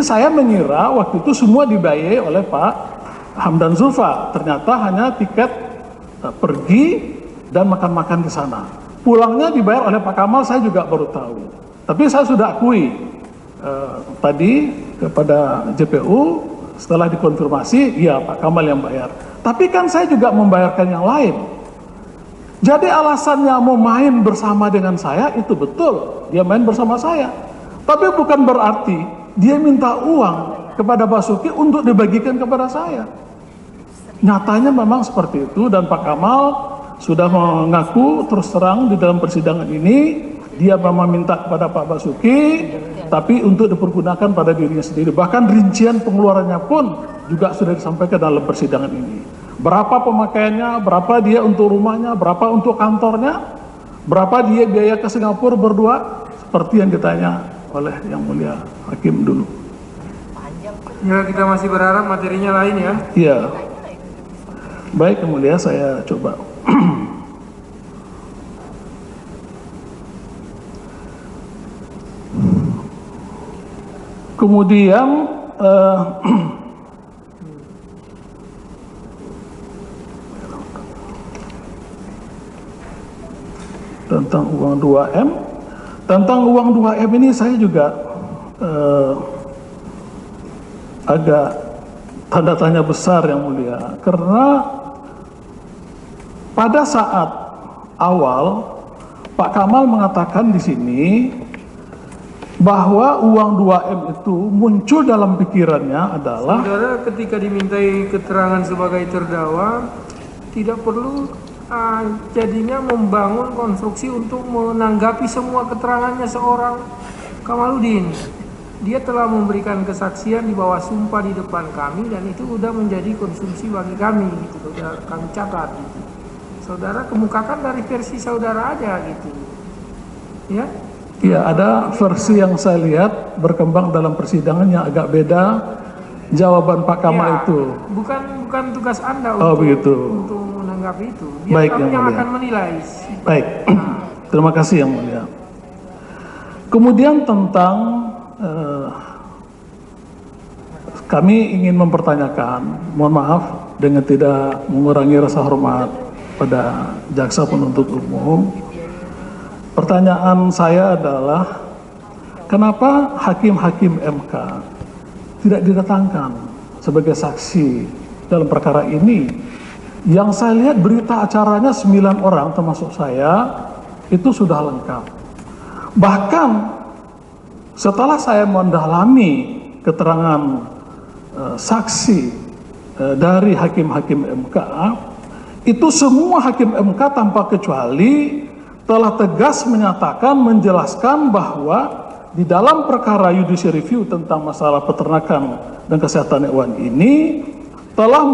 Saya mengira waktu itu semua dibiayai oleh Pak Hamdan Zulfa. Ternyata hanya tiket pergi dan makan-makan di sana. Pulangnya dibayar oleh Pak Kamal, saya juga baru tahu. Tapi saya sudah akui tadi kepada JPU setelah dikonfirmasi, iya Pak Kamal yang bayar. Tapi kan saya juga membayarkan yang lain. Jadi alasannya mau main bersama dengan saya itu betul, dia main bersama saya. Tapi bukan berarti dia minta uang kepada Basuki untuk dibagikan kepada saya. Nyatanya memang seperti itu, dan Pak Kamal sudah mengaku terus terang di dalam persidangan ini, dia memang minta kepada Pak Basuki, tapi untuk dipergunakan pada dirinya sendiri. Bahkan rincian pengeluarannya pun juga sudah disampaikan dalam persidangan ini. Berapa pemakaiannya, berapa dia untuk rumahnya, berapa untuk kantornya, berapa dia biaya ke Singapura berdua, seperti yang ditanya oleh Yang Mulia Hakim dulu. Ya, kita masih berharap materinya lain ya. Iya. Baik, Yang Mulia, saya coba. Kemudian tentang uang 2M. Tentang uang 2M ini saya juga agak tanda tanya besar, Yang Mulia, karena pada saat awal Pak Kamal mengatakan di sini bahwa uang 2M itu muncul dalam pikirannya adalah, saudara ketika dimintai keterangan sebagai terdakwa tidak perlu jadinya membangun konstruksi untuk menanggapi semua keterangannya seorang Kamaludin. Dia telah memberikan kesaksian di bawah sumpah di depan kami, dan itu sudah menjadi konsumsi bagi kami, gitu. Sudah kami catat, gitu. Saudara kemukakan dari versi saudara aja, gitu. Ya? ya ada versi yang saya lihat berkembang dalam persidangan yang agak beda jawaban Pak Kamal Ya, itu. Bukan tugas Anda untuk menanggapi itu. Biar Baik, kami Yang yang Mulia akan menilai. Baik, terima kasih Yang Mulia. Kemudian tentang kami ingin mempertanyakan, mohon maaf dengan tidak mengurangi rasa hormat pada jaksa penuntut umum. Pertanyaan saya adalah, kenapa hakim-hakim MK tidak didatangkan sebagai saksi dalam perkara ini? Yang saya lihat berita acaranya 9 orang termasuk saya itu sudah lengkap. Bahkan setelah saya mendalami keterangan saksi dari hakim-hakim MK, itu semua hakim MK tanpa kecuali telah tegas menyatakan, menjelaskan bahwa di dalam perkara judicial review tentang masalah peternakan dan kesehatan hewan ini telah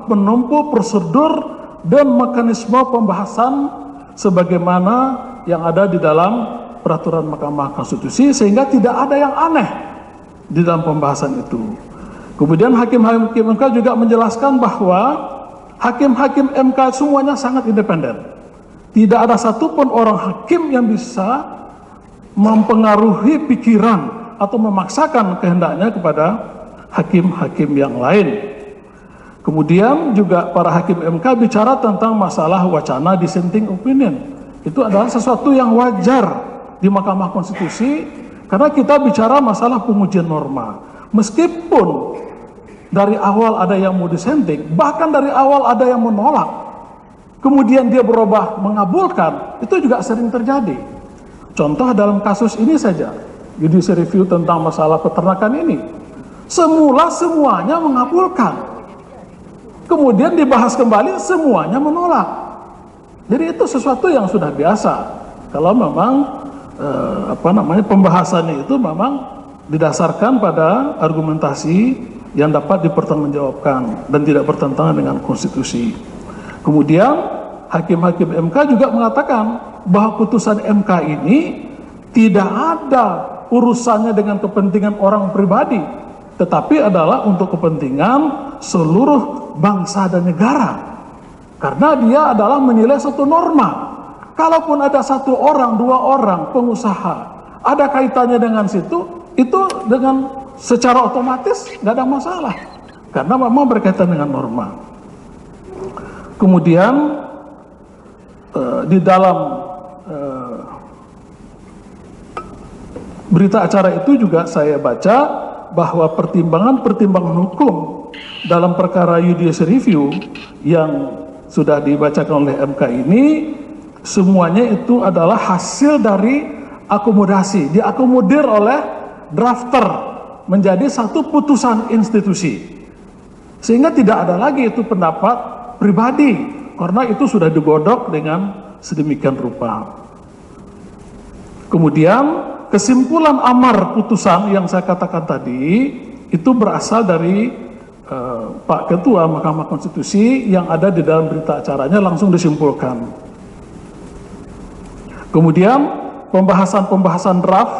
menempuh prosedur dan mekanisme pembahasan sebagaimana yang ada di dalam peraturan Mahkamah Konstitusi, sehingga tidak ada yang aneh di dalam pembahasan itu. Kemudian hakim-hakim MK juga menjelaskan bahwa hakim-hakim MK semuanya sangat independen. Tidak ada satupun orang hakim yang bisa mempengaruhi pikiran atau memaksakan kehendaknya kepada hakim-hakim yang lain. Kemudian juga para hakim MK bicara tentang masalah wacana dissenting opinion. Itu adalah sesuatu yang wajar di Mahkamah Konstitusi, karena kita bicara masalah pengujian norma. Meskipun dari awal ada yang mau dissenting, bahkan dari awal ada yang menolak, kemudian dia berubah mengabulkan, itu juga sering terjadi. Contoh dalam kasus ini saja, judicial review tentang masalah peternakan ini, semula semuanya mengabulkan, kemudian dibahas kembali semuanya menolak. Jadi itu sesuatu yang sudah biasa kalau memang pembahasannya itu memang didasarkan pada argumentasi yang dapat dipertanggungjawabkan dan tidak bertentangan dengan konstitusi. Kemudian hakim-hakim MK juga mengatakan bahwa putusan MK ini tidak ada urusannya dengan kepentingan orang pribadi, tetapi adalah untuk kepentingan seluruh bangsa dan negara. Karena dia adalah menilai satu norma. Kalaupun ada 1 orang, 2 orang pengusaha ada kaitannya dengan situ, itu dengan secara otomatis nggak ada masalah karena memang berkaitan dengan norma. Kemudian di dalam berita acara itu juga saya baca bahwa pertimbangan-pertimbangan hukum dalam perkara judicial review yang sudah dibacakan oleh MK ini semuanya itu adalah hasil dari akomodasi, diakomodir oleh drafter menjadi satu putusan institusi. Sehingga tidak ada lagi itu pendapat pribadi, karena itu sudah digodok dengan sedemikian rupa. Kemudian kesimpulan amar putusan yang saya katakan tadi, itu berasal dari Pak Ketua Mahkamah Konstitusi yang ada di dalam berita acaranya langsung disimpulkan. Kemudian pembahasan draft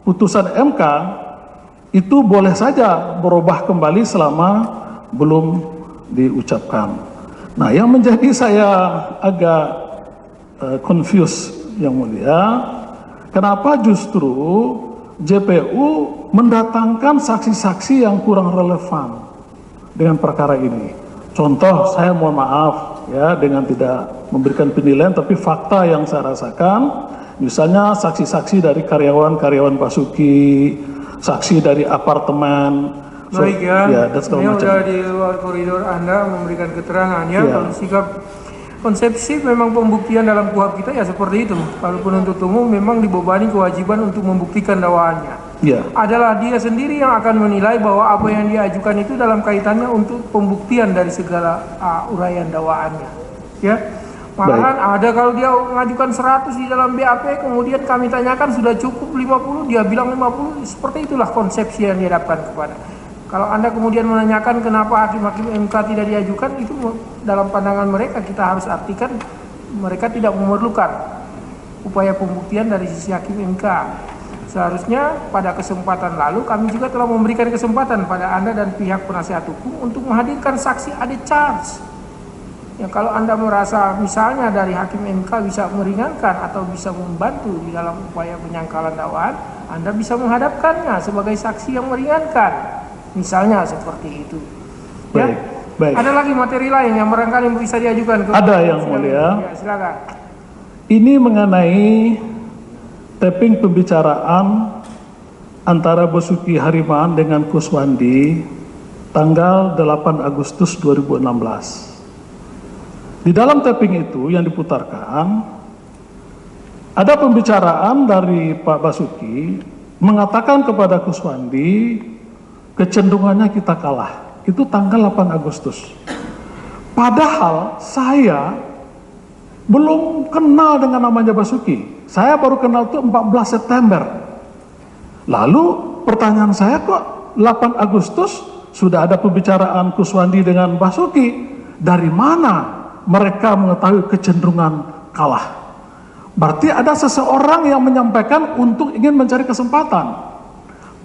putusan MK itu boleh saja berubah kembali selama belum diucapkan. Nah, yang menjadi saya agak confused yang mulia, kenapa justru JPU mendatangkan saksi-saksi yang kurang relevan dengan perkara ini. Contoh, saya mohon maaf ya dengan tidak memberikan penilaian, tapi fakta yang saya rasakan, misalnya saksi-saksi dari karyawan Basuki, saksi dari apartemen. Baik ya, ini udah di luar koridor Anda memberikan keterangan ya. Kalau sikap konsepsi memang pembuktian dalam KUHP kita ya seperti itu. Kalau penuntut umum memang dibebani kewajiban untuk membuktikan dakwaannya. Adalah dia sendiri yang akan menilai bahwa apa yang dia ajukan itu dalam kaitannya untuk pembuktian dari segala uraian dakwaannya. Ya. Malahan ada kalau dia mengajukan 100 di dalam BAP, kemudian kami tanyakan sudah cukup 50, dia bilang 50, seperti itulah konsepsi yang dihadapkan kepada. Kalau Anda kemudian menanyakan kenapa hakim-hakim MK tidak diajukan, itu dalam pandangan mereka kita harus artikan mereka tidak memerlukan upaya pembuktian dari sisi hakim MK. Seharusnya pada kesempatan lalu kami juga telah memberikan kesempatan pada Anda dan pihak penasihat hukum untuk menghadirkan saksi ada charge. Ya, kalau Anda merasa misalnya dari hakim MK bisa meringankan atau bisa membantu di dalam upaya penyangkalan dakwaan, Anda bisa menghadapkannya sebagai saksi yang meringankan. Misalnya seperti itu. Ya. Baik. Ada lagi materi lain yang barangkali bisa diajukan ke Ada yang mulia. Ya, silakan. Ini mengenai tapping pembicaraan antara Basuki Hariman dengan Kuswandi tanggal 8 Agustus 2016. Di dalam tapping itu yang diputarkan ada pembicaraan dari Pak Basuki mengatakan kepada Kuswandi kecenderungannya kita kalah. Itu tanggal 8 Agustus. Padahal saya belum kenal dengan namanya Basuki. Saya baru kenal itu 14 September. Lalu pertanyaan saya, kok 8 Agustus sudah ada pembicaraan Kuswandi dengan Basuki? Dari mana mereka mengetahui kecenderungan kalah? Berarti ada seseorang yang menyampaikan untuk ingin mencari kesempatan.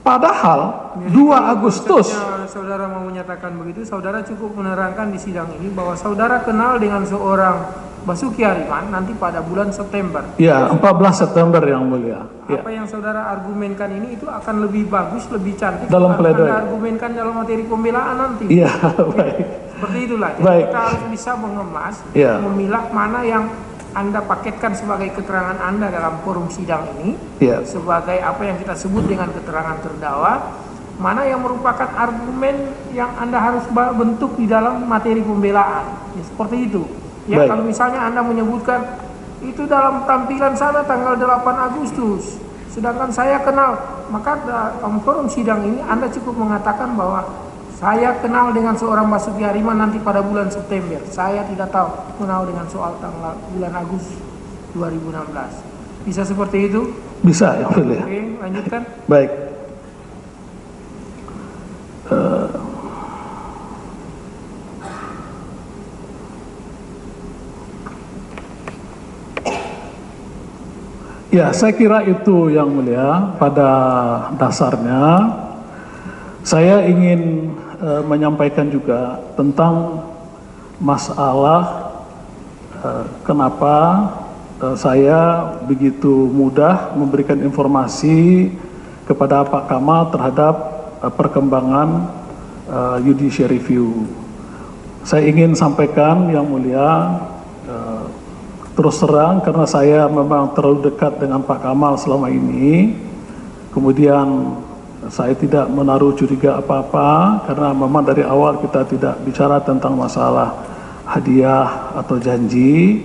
Padahal 2 Agustus saudara mau menyatakan begitu, saudara cukup menerangkan di sidang ini bahwa saudara kenal dengan seorang Basuki Hariman nanti pada bulan September. Ya, 14 September yang mulia. Apa yang saudara argumenkan ini itu akan lebih bagus, lebih cantik dalam pledoi. Anda argumenkan dalam materi pembelaan nanti. Iya, baik. Seperti itulah. Jadi baik. Kita harus bisa mengemas, memilah mana yang Anda paketkan sebagai keterangan Anda dalam forum sidang ini, sebagai apa yang kita sebut dengan keterangan terdakwa, mana yang merupakan argumen yang Anda harus bentuk di dalam materi pembelaan. Ya, seperti itu. Ya, kalau misalnya Anda menyebutkan itu dalam tampilan sana tanggal 8 Agustus, sedangkan saya kenal, maka dalam forum sidang ini Anda cukup mengatakan bahwa saya kenal dengan seorang Basuki Hariman nanti pada bulan September. Saya tidak tahu kenal dengan soal tanggal bulan Agustus 2016. Bisa seperti itu? Bisa, ya boleh. Oke, lanjutkan. Baik. Ya, saya kira itu yang mulia. Pada dasarnya saya ingin menyampaikan juga tentang masalah kenapa saya begitu mudah memberikan informasi kepada Pak Kamal terhadap perkembangan judicial review. Saya ingin sampaikan yang mulia, terus terang karena saya memang terlalu dekat dengan Pak Kamal selama ini, kemudian saya tidak menaruh curiga apa-apa karena memang dari awal kita tidak bicara tentang masalah hadiah atau janji.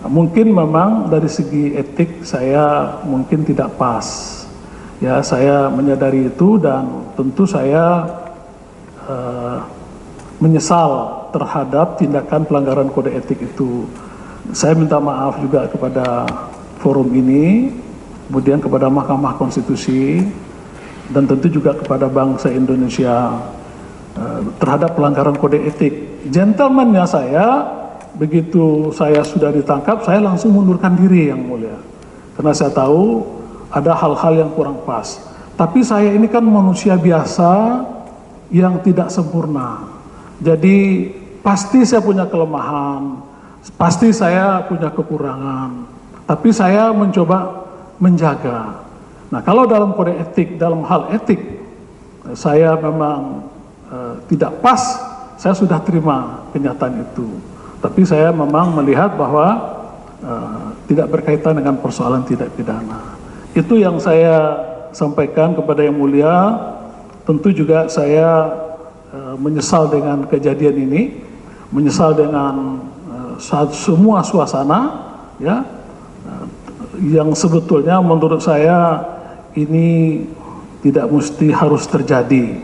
Mungkin memang dari segi etik saya mungkin tidak pas. Ya, saya menyadari itu dan tentu saya menyesal terhadap tindakan pelanggaran kode etik itu. Saya minta maaf juga kepada forum ini, kemudian kepada Mahkamah Konstitusi, dan tentu juga kepada bangsa Indonesia terhadap pelanggaran kode etik. Gentleman-nya saya, begitu saya sudah ditangkap, saya langsung mundurkan diri yang mulia. Karena saya tahu ada hal-hal yang kurang pas. Tapi saya ini kan manusia biasa yang tidak sempurna. Jadi pasti saya punya kelemahan, pasti saya punya kekurangan. Tapi saya mencoba menjaga. Nah, kalau dalam kode etik, dalam hal etik, saya memang tidak pas, saya sudah terima kenyataan itu. Tapi saya memang melihat bahwa tidak berkaitan dengan persoalan tidak pidana. Itu yang saya sampaikan kepada Yang Mulia. Tentu juga saya menyesal dengan kejadian ini, menyesal dengan semua suasana, ya, yang sebetulnya menurut saya ini tidak mesti harus terjadi.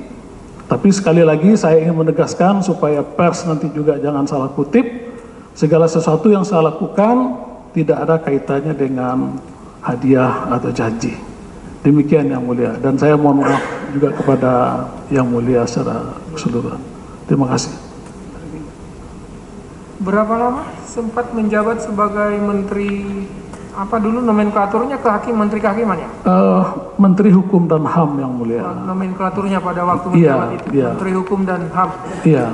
Tapi sekali lagi saya ingin menegaskan supaya pers nanti juga jangan salah kutip, segala sesuatu yang saya lakukan tidak ada kaitannya dengan hadiah atau janji. Demikian Yang Mulia, dan saya mohon maaf juga kepada Yang Mulia secara keseluruhan. Terima kasih. Berapa lama sempat menjabat sebagai menteri, apa dulu nomenklaturnya, menteri kehakiman ya? Menteri Hukum dan HAM Yang Mulia. Nomenklaturnya pada waktu menjabat itu, iya. Menteri Hukum dan HAM. Iya.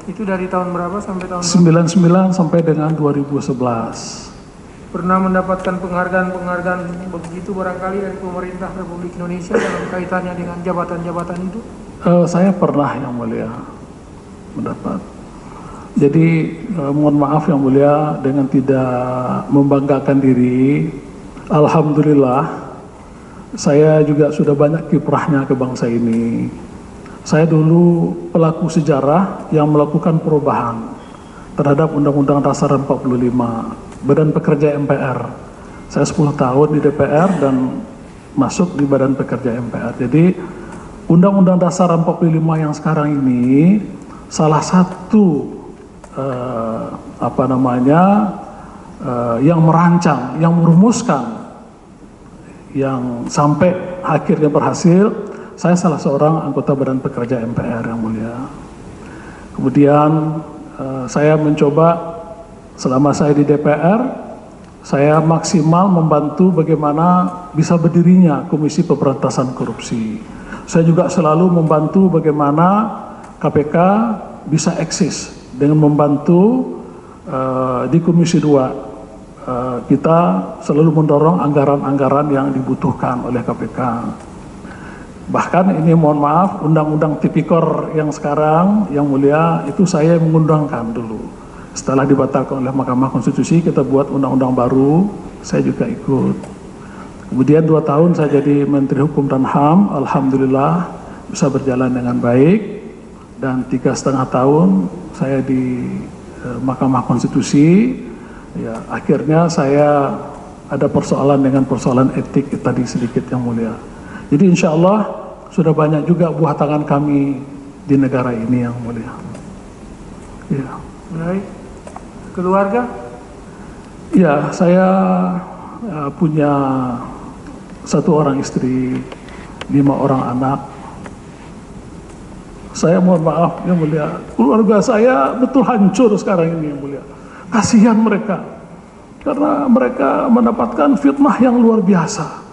Itu dari tahun berapa sampai tahun berapa? 99 sampai dengan 2011. Pernah mendapatkan penghargaan begitu barangkali dari pemerintah Republik Indonesia dalam kaitannya dengan jabatan-jabatan itu? Saya pernah Yang Mulia mendapat. Jadi mohon maaf Yang Mulia, dengan tidak membanggakan diri, alhamdulillah saya juga sudah banyak kiprahnya ke bangsa ini. Saya dulu pelaku sejarah yang melakukan perubahan terhadap Undang-Undang Dasar 45, Badan Pekerja MPR. Saya 10 tahun di DPR dan masuk di Badan Pekerja MPR. Jadi Undang-Undang Dasar 45 yang sekarang ini salah satu yang merancang, yang merumuskan, yang sampai akhirnya berhasil. Saya salah seorang anggota Badan Pekerja MPR Yang Mulia. Kemudian saya mencoba selama saya di DPR, saya maksimal membantu bagaimana bisa berdirinya Komisi Pemberantasan Korupsi. Saya juga selalu membantu bagaimana KPK bisa eksis dengan membantu di Komisi 2. Kita selalu mendorong anggaran-anggaran yang dibutuhkan oleh KPK. Bahkan ini mohon maaf, Undang-Undang Tipikor yang sekarang Yang Mulia itu saya mengundangkan dulu. Setelah dibatalkan oleh Mahkamah Konstitusi, kita buat undang-undang baru, saya juga ikut. Kemudian 2 tahun saya jadi Menteri Hukum dan HAM, alhamdulillah bisa berjalan dengan baik. Dan 3,5 tahun saya di Mahkamah Konstitusi, ya akhirnya saya ada persoalan dengan persoalan etik tadi sedikit Yang Mulia. Jadi insya Allah sudah banyak juga buah tangan kami di negara ini Yang Mulia. Ya. Baik. Keluarga? Ya, saya punya 1 orang istri, 5 orang anak. Saya mohon maaf Yang Mulia, keluarga saya betul hancur sekarang ini Yang Mulia. Kasihan mereka, karena mereka mendapatkan fitnah yang luar biasa.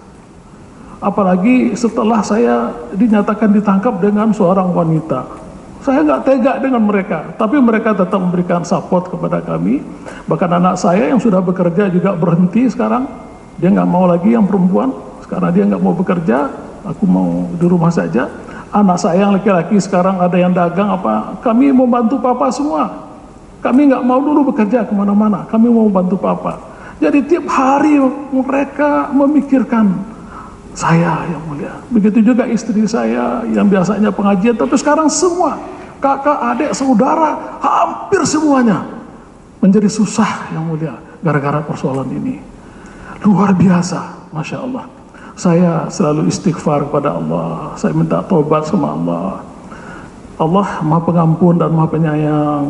Apalagi setelah saya dinyatakan ditangkap dengan seorang wanita. Saya nggak tega dengan mereka, tapi mereka tetap memberikan support kepada kami. Bahkan anak saya yang sudah bekerja juga berhenti sekarang. Dia nggak mau lagi yang perempuan, sekarang dia nggak mau bekerja, aku mau di rumah saja. anak saya yang laki-laki sekarang ada yang dagang apa, kami mau bantu papa semua. Kami nggak mau dulu bekerja kemana-mana, kami mau bantu papa. Jadi tiap hari mereka memikirkan saya yang mulia. Begitu juga istri saya yang biasanya pengajian, tapi sekarang semua kakak, adik, saudara, hampir semuanya menjadi susah yang mulia gara-gara persoalan ini. Luar biasa, Masya Allah. Saya selalu istighfar kepada Allah, saya minta taubat sama Allah. Allah Maha Pengampun dan Maha Penyayang.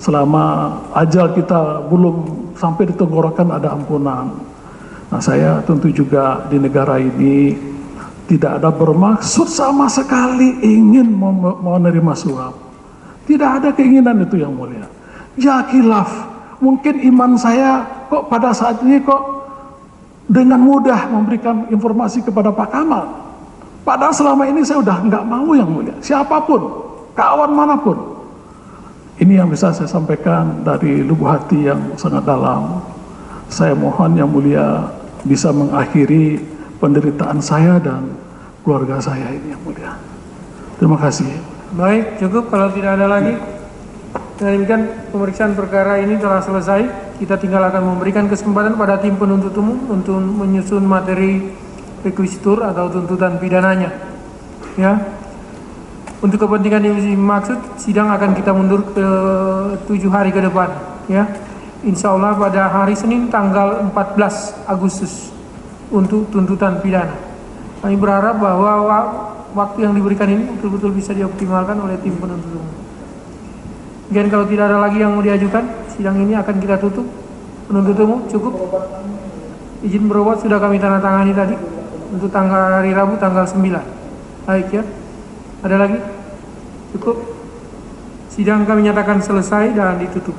Selama ajal kita belum sampai di tenggorokan ada ampunan. Nah, saya tentu juga di negara ini tidak ada bermaksud sama sekali ingin menerima suap. Tidak ada keinginan itu yang mulia. Ya khilaf, mungkin iman saya kok pada saat ini kok dengan mudah memberikan informasi kepada Pak Kamal. Padahal selama ini saya udah nggak mau yang mulia, siapapun, kawan manapun. Ini yang bisa saya sampaikan dari lubuk hati yang sangat dalam. Saya mohon yang mulia bisa mengakhiri penderitaan saya dan keluarga saya ini yang mulia. Terima kasih. Baik, cukup kalau tidak ada lagi. Dengan demikian pemeriksaan perkara ini telah selesai. Kita tinggal akan memberikan kesempatan pada tim penuntut umum untuk menyusun materi rekuisitur atau tuntutan pidananya. Ya. Untuk kepentingan yang dimaksud, sidang akan kita mundur ke 7 hari ke depan. Ya. Insya Allah pada hari Senin tanggal 14 Agustus untuk tuntutan pidana. Kami berharap bahwa waktu yang diberikan ini betul-betul bisa dioptimalkan oleh tim penuntut umum. Dan kalau tidak ada lagi yang mau diajukan, sidang ini akan kita tutup. Penuntut umum cukup. Izin berobat sudah kami tanda tangani tadi untuk tanggal hari Rabu tanggal 9. Baik ya. Ada lagi? Cukup. Sidang kami nyatakan selesai dan ditutup.